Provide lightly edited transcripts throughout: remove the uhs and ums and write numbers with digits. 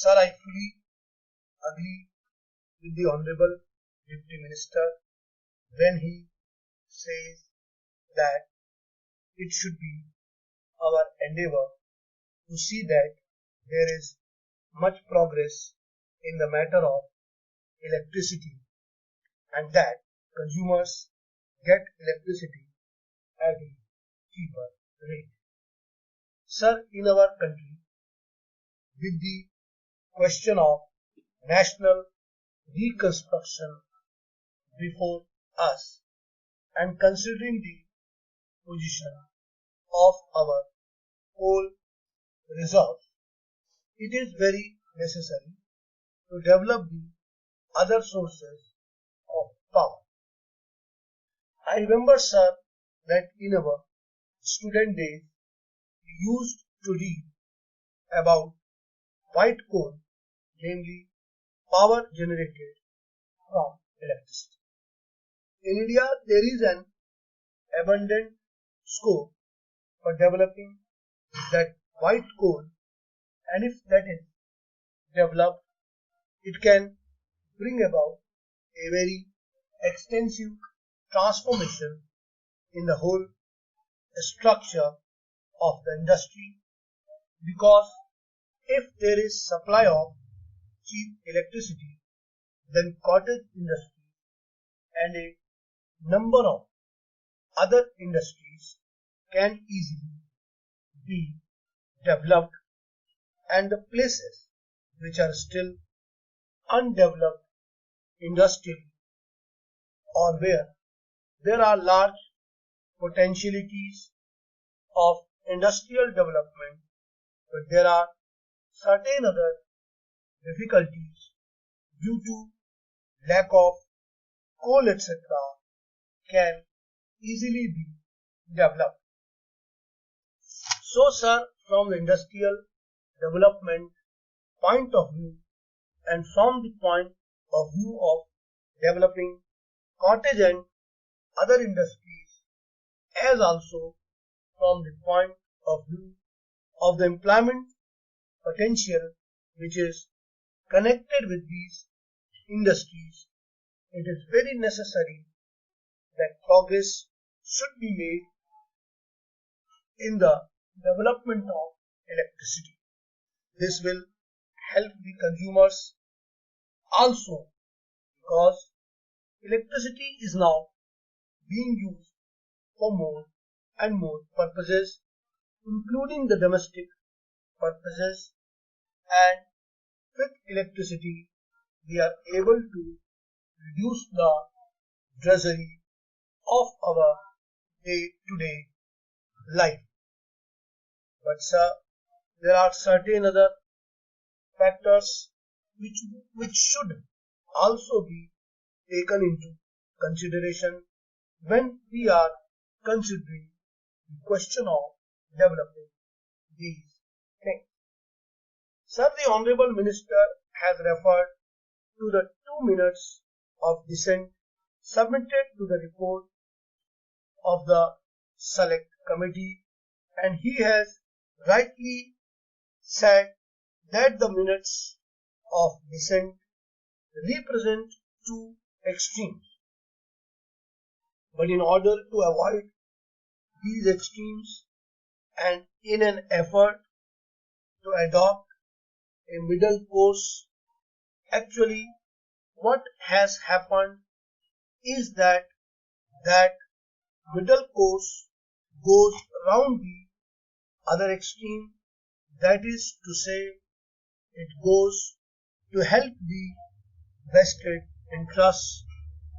Sir, I fully agree with the Honorable Deputy Minister when he says that it should be our endeavor to see that there is much progress in the matter of electricity and that consumers get electricity at a cheaper rate. Sir, in our country, with the question of national reconstruction before us and considering the position of our coal reserves, it is very necessary to develop the other sources of power. I remember, sir, that in our student days, we used to read about white coal, namely power generated from electricity. In India, there is an abundant scope for developing that white coal, and if that is developed, it can bring about a very extensive transformation in the whole structure of the industry, because if there is supply of cheap electricity, then cottage industry and a number of other industries can easily be developed, and the places which are still undeveloped industrially or where there are large potentialities of industrial development, but there are certain other difficulties due to lack of coal, etc., can easily be developed. So, sir, from the industrial development point of view and from the point of view of developing cottage and other industries, as also from the point of view of the employment potential which is connected with these industries, it is very necessary that progress should be made in the development of electricity. This will help the consumers also, because electricity is now being used for more and more purposes, including the domestic purposes, and with electricity we are able to reduce the drudgery of our day-to-day life. But sir, there are certain other factors which should also be taken into consideration when we are considering the question of developing these things. Sir, the Honorable Minister has referred to the 2 minutes of dissent submitted to the report of the Select Committee, and he has rightly said that the minutes of dissent represent two extremes. But in order to avoid these extremes and in an effort to adopt a middle course, actually what has happened is that middle course goes round the other extreme, that is to say, it goes to help the vested interests,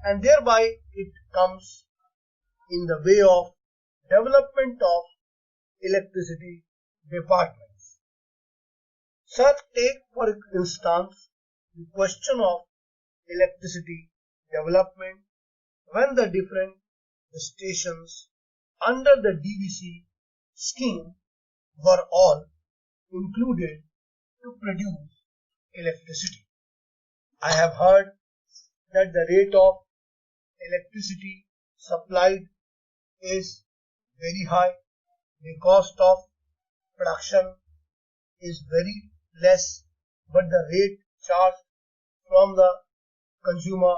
and thereby it comes in the way of development of electricity departments. Sir, take for instance the question of electricity development when the different stations under the DVC scheme were all included to produce electricity. I have heard that the rate of electricity supplied is very high, the cost of production is very less, but the rate charged from the consumer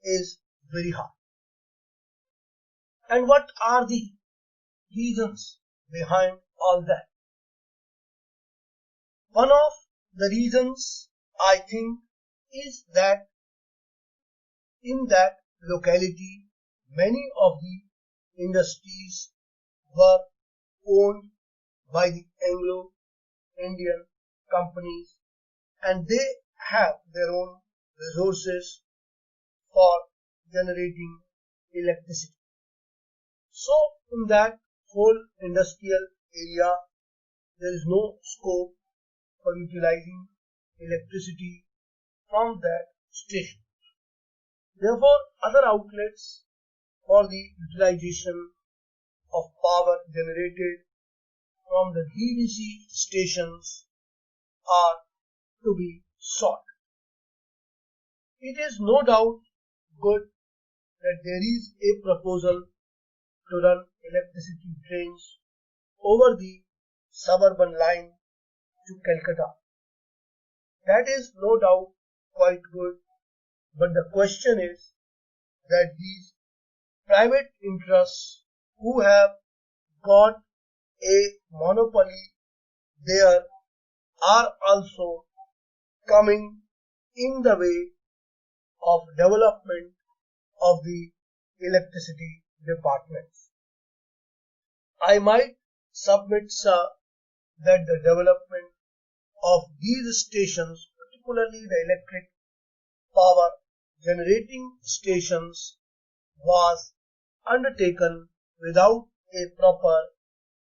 is very high. And what are the reasons behind all that? One of the reasons I think is that in that locality many of the industries were owned by the Anglo-Indian companies, and they have their own resources for generating electricity. So in that whole industrial area, there is no scope for utilizing electricity from that station. Therefore, other outlets for the utilization of power generated from the DVC stations are to be sought. It is no doubt good that there is a proposal to run electricity trains over the suburban line to Calcutta. That is no doubt quite good, but the question is that these private interests who have got a monopoly there are also coming in the way of development of the electricity departments. I might submit, sir, that the development of these stations, particularly the electric power generating stations, was undertaken without a proper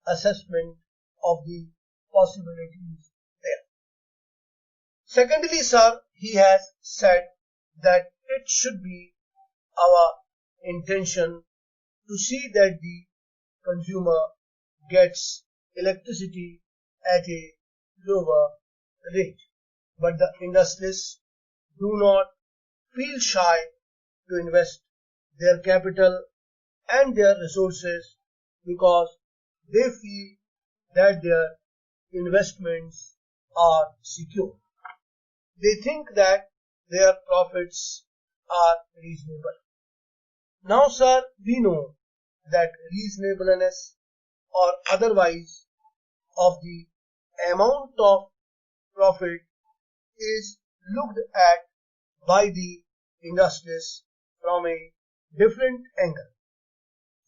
assessment of the possibilities there. Secondly, sir, he has said that it should be our intention to see that the consumer gets electricity at a lower rate, but the industrialists do not feel shy to invest their capital and their resources because they feel that their investments are secure. They think that their profits are reasonable. Now, sir, we know that reasonableness or otherwise of the amount of profit is looked at by the industrialists from a different angle.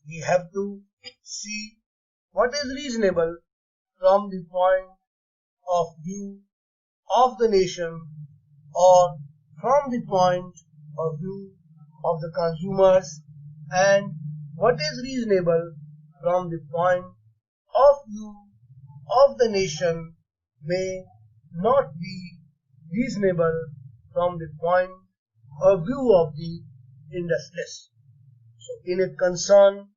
We have to see what is reasonable from the point of view of the nation or from the point of view of the consumers, and what is reasonable from the point of view of the nation may not be reasonable from the point of view of the industrialists. So in a concern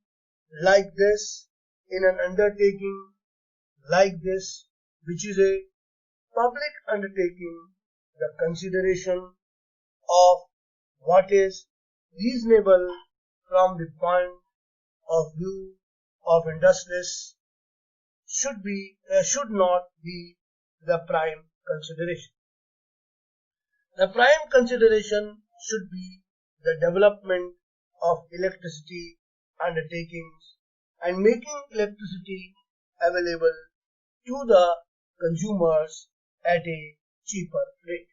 like this, in an undertaking like this, which is a public undertaking, the consideration of what is reasonable from the point of view of industrialists should not be the prime consideration. The prime consideration should be the development of electricity undertakings and making electricity available to the consumers at a cheaper rate.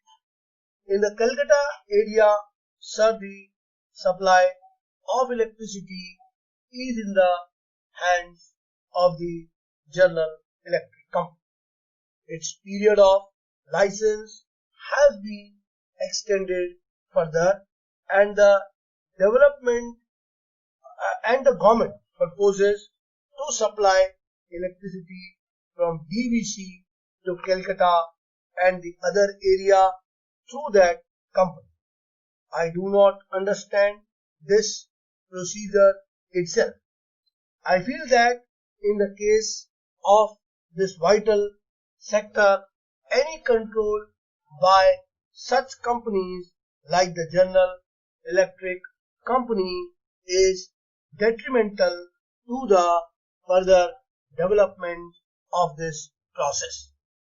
In the Calcutta area, sir, the supply of electricity is in the hands of the General Electric Company. Its period of license has been extended further, and the development and the government proposes to supply electricity from DVC to Calcutta and the other area through that company. I do not understand this procedure itself. I feel that in the case of this vital sector, any control by such companies like the General Electric Company is detrimental to the further development of this process.